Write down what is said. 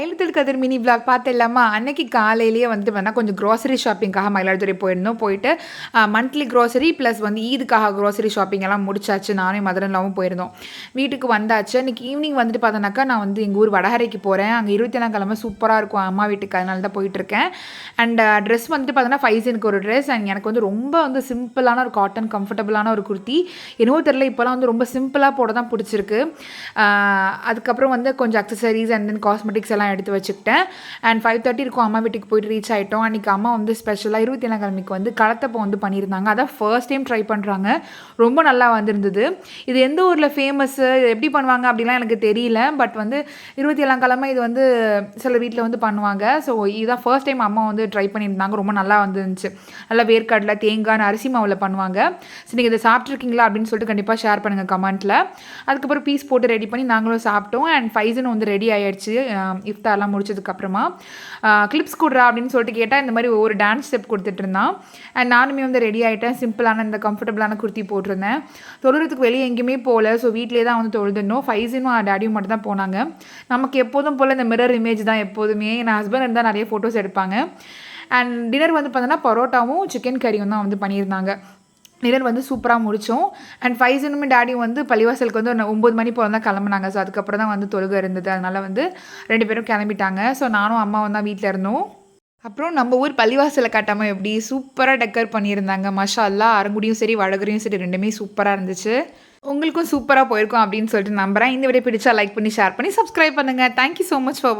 கையெழுத்தில் கதிர் mini vlog பார்த்துடலாமா? அன்னைக்கு காலையிலேயே வந்துட்டு வேணால் கொஞ்சம் க்ராசரி ஷாப்பிங்காக மயிலாடுதுறை போயிருந்தோம். போயிட்டு மந்த்லி க்ராசரி ப்ளஸ் வந்து ஈதுக்காக க்ராசரி ஷாப்பிங் எல்லாம் முடிச்சாச்சு. நானும் மதுரன்லாவும் போயிருந்தோம். வீட்டுக்கு வந்தாச்சு. அன்றைக்கி ஈவினிங் வந்துட்டு பார்த்தோன்னாக்கா நான் வந்து எங்கள் ஊர் வடகரைக்கு போகிறேன். அங்கே 27ஆம் கிழமை சூப்பராக இருக்கும் அம்மா வீட்டுக்கு, அதனால தான் போயிட்டுருக்கேன். அண்ட் ட்ரெஸ் வந்துட்டு பார்த்தோன்னா ஃபைசனுக்கு ஒரு ட்ரெஸ் அண்ட் எனக்கு வந்து ரொம்ப வந்து சிம்பிளான ஒரு காட்டன் கம்ஃபர்டபுளான ஒரு குர்த்தி. என்னவோ தெரியல, இப்போலாம் வந்து ரொம்ப சிம்பிளாக போட தான் பிடிச்சிருக்கு. அதுக்கப்புறம் வந்து கொஞ்சம் அக்சசரிஸ் அண்ட் தென் காஸ்மெட்டிக்ஸ் எல்லாம் எடுத்து வச்சுக்கிட்டேன். அண்ட் 5:30 இருக்கும் அம்மா வீட்டுக்கு போயிட்டு ரீச் ஆகிட்டோம். அன்றைக்கி அம்மா வந்து ஸ்பெஷலாக 27ஆம் கிழமைக்கு வந்து கலத்தப்போ வந்து பண்ணியிருந்தாங்க. அதான் ஃபர்ஸ்ட் டைம் ட்ரை பண்ணுறாங்க. ரொம்ப நல்லா வந்திருந்தது. இது எந்த ஊரில் ஃபேமஸ்ஸு, எப்படி பண்ணுவாங்க அப்படிலாம் எனக்கு தெரியல. பட் வந்து 27ஆம் கிழமை இது வந்து சில வீட்டில் வந்து பண்ணுவாங்க. ஸோ இதுதான் ஃபர்ஸ்ட் டைம் அம்மா வந்து ட்ரை பண்ணியிருந்தாங்க. ரொம்ப நல்லா வந்துருந்துச்சு. நல்லா வேர்க்கடலை, தேங்காய், அரிசி மாவில் பண்ணுவாங்க. ஸோ நீங்கள் இதை சாப்பிட்ருக்கீங்களா அப்படின்னு சொல்லிட்டு கண்டிப்பாக ஷேர் பண்ணுங்கள் கமெண்ட்டில். அதுக்கப்புறம் பீஸ் போட்டு ரெடி பண்ணி நாங்களும் சாப்பிட்டோம். அண்ட் ஃபைசன் வந்து ரெடி ஆகிடுச்சு. இஃப்தார்லாம் முடிச்சதுக்கப்புறமா கிளிப்ஸ் கொடுறா அப்படின்னு சொல்லிட்டு கேட்டால் இந்த மாதிரி ஒரு டான்ஸ் ஸ்டெப் கொடுத்துட்டு இருந்தான். அண்ட் நானுமே வந்து ரெடி ஆகிட்டேன். சிம்பிளான இந்த கம்ஃபர்டபுளான குர்த்தி போட்டிருந்தேன். தொழுறதுக்கு வெளியே எங்கேயுமே போகல. ஸோ வீட்டிலே தான் வந்து தொழுதுனோம். ஃபைசனும் டேடியும் மட்டும் தான் போனாங்க. நமக்கு எப்போதும் போல் இந்த மிரர் இமேஜ் தான் எப்போதுமே. என் ஹஸ்பண்ட் இருந்தால் நிறைய ஃபோட்டோஸ் எடுப்பாங்க. அண்ட் டின்னர் வந்து பார்த்தோன்னா பரோட்டாவும் சிக்கன் கறியும் தான் வந்து பண்ணியிருந்தாங்க. டின்னர் வந்து சூப்பராக முடித்தோம். அண்ட் ஃபைசனுமே டேடியும் வந்து பள்ளிவாசலுக்கு வந்து 9 மணி போல் தான் கிளம்புனாங்க. ஸோ அதுக்கப்புறம் தான் வந்து தொழுகை இருந்தது. அதனால் வந்து 2 பேரும் கிளம்பிட்டாங்க. ஸோ நானும் அம்மாவும் தான் வீட்டில் இருந்தோம். அப்புறம் நம்ம ஊர் பள்ளிவாசலை காட்டாமல் எப்படி சூப்பராக டெக்கர் பண்ணியிருந்தாங்க. மாஷா அல்லாஹ். அரங்குடியும் சரி வடகரையும் சரி ரெண்டுமே சூப்பராக இருந்துச்சு. உங்களுக்கும் சூப்பராக போயிருக்கும் அப்படின்னு சொல்லிட்டு நம்புகிறேன். இந்த வீடியோ பிடிச்சா லைக் பண்ணி ஷேர் பண்ணி சப்ஸ்கிரைப் பண்ணுங்கள். Thank you so much for